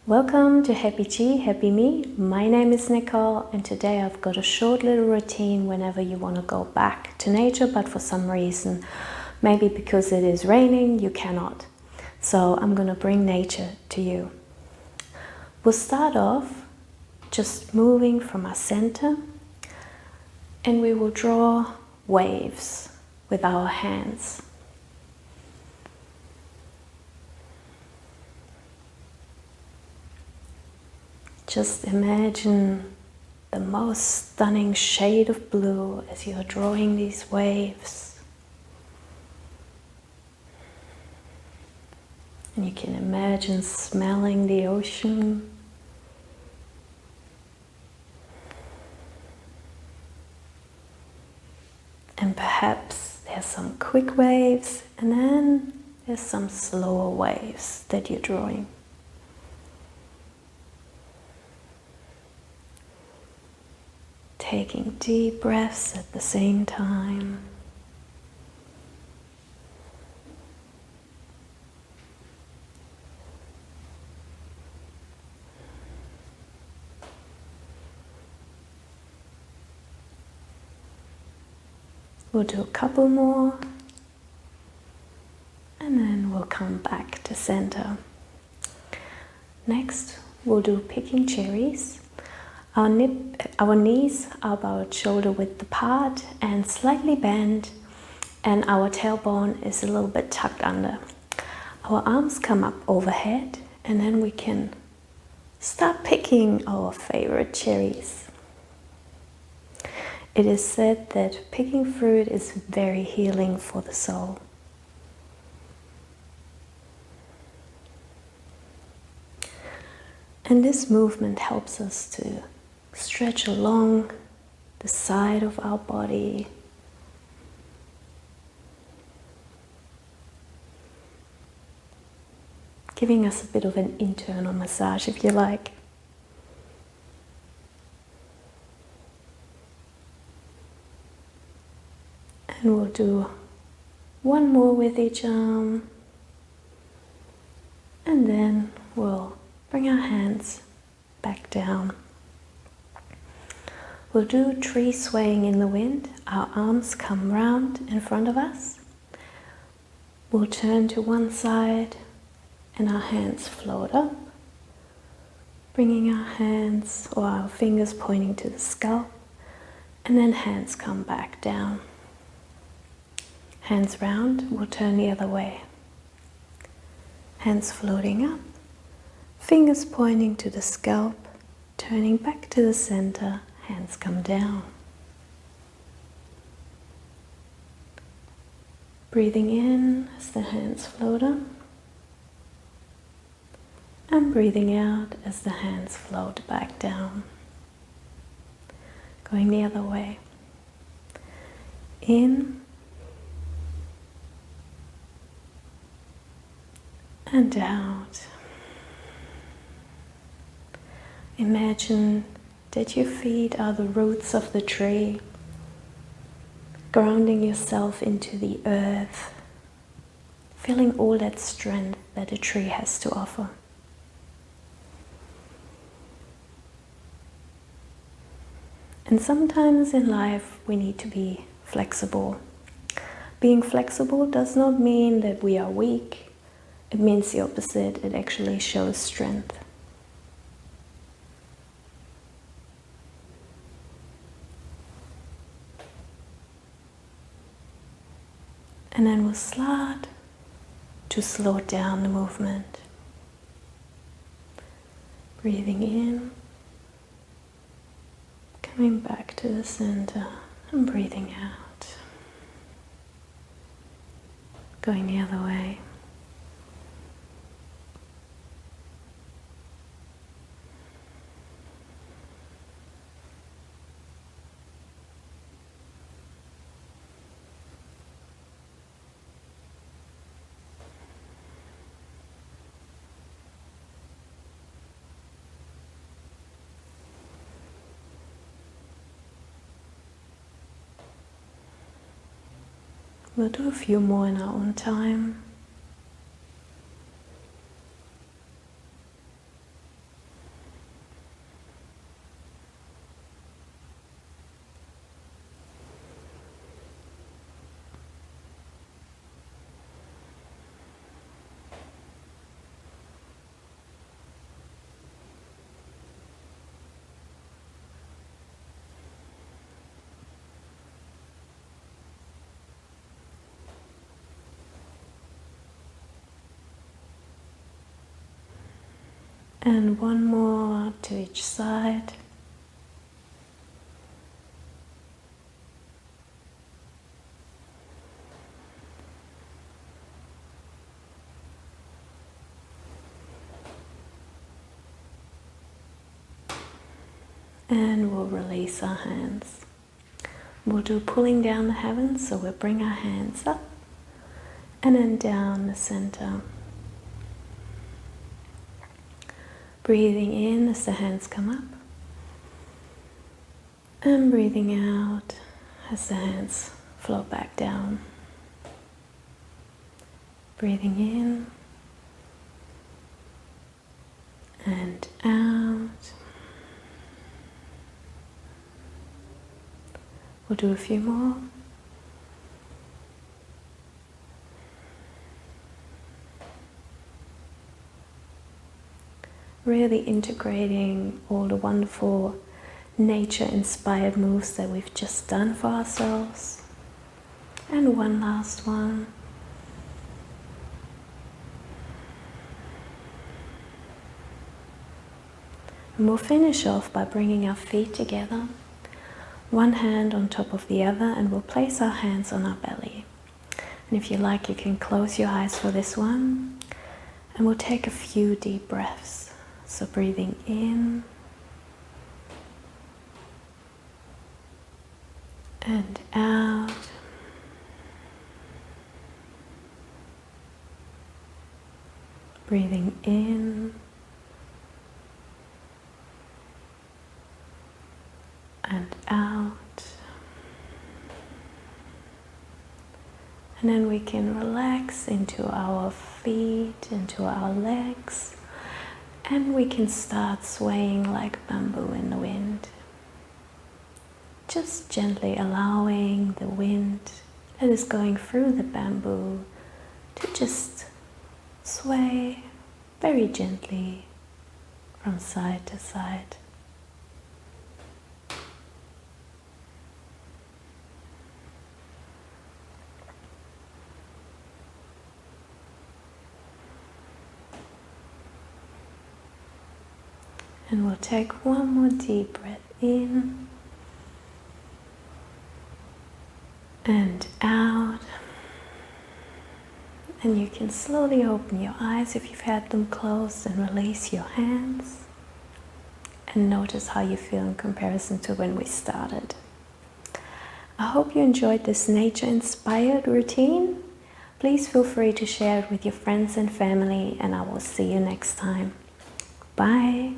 Welcome to Happy Qi, Happy Me. My name is Nicole, and today I've got a short little routine whenever you want to go back to nature, but for some reason, maybe because it is raining, you cannot. So I'm going to bring nature to you. We'll start off just moving from our center, and we will draw waves with our hands. Just imagine the most stunning shade of blue as you're drawing these waves. And you can imagine smelling the ocean. And perhaps there's some quick waves, and then there's some slower waves that you're drawing. Taking deep breaths at the same time. We'll do a couple more, and then we'll come back to center. Next, we'll do picking cherries. Our knees are about shoulder width apart and slightly bent, and our tailbone is a little bit tucked under. Our arms come up overhead, and then we can start picking our favorite cherries. It is said that picking fruit is very healing for the soul. And this movement helps us to stretch along the side of our body. Giving us a bit of an internal massage, if you like. And we'll do one more with each arm. And then we'll bring our hands back down. We'll do tree swaying in the wind. Our arms come round in front of us. We'll turn to one side and our hands float up, bringing our hands or our fingers pointing to the scalp, and then hands come back down. Hands round, we'll turn the other way. Hands floating up, fingers pointing to the scalp, turning back to the center. Hands come down. Breathing in as the hands float up. And breathing out as the hands float back down. Going the other way. In. And out. Imagine that your feet are the roots of the tree, grounding yourself into the earth, feeling all that strength that a tree has to offer. And sometimes in life we need to be flexible. Being flexible does not mean that we are weak. It means the opposite. It actually shows strength. And then we'll start to slow down the movement. Breathing in, coming back to the center, and breathing out. Going the other way. We'll do a few more in our own time. And one more to each side. And we'll release our hands. We'll do pulling down the heavens, so we'll bring our hands up and then down the center. Breathing in as the hands come up, and breathing out as the hands float back down. Breathing in and out. We'll do a few more. Really integrating all the wonderful nature-inspired moves that we've just done for ourselves. And one last one. And we'll finish off by bringing our feet together, one hand on top of the other, and we'll place our hands on our belly. And if you like, you can close your eyes for this one, and we'll take a few deep breaths. So breathing in and out. Breathing in and out. And then we can relax into our feet, into our legs. And we can start swaying like bamboo in the wind. Just gently allowing the wind that is going through the bamboo to just sway very gently from side to side. And we'll take one more deep breath in and out. And you can slowly open your eyes if you've had them closed and release your hands. And notice how you feel in comparison to when we started. I hope you enjoyed this nature-inspired routine. Please feel free to share it with your friends and family, and I will see you next time. Bye.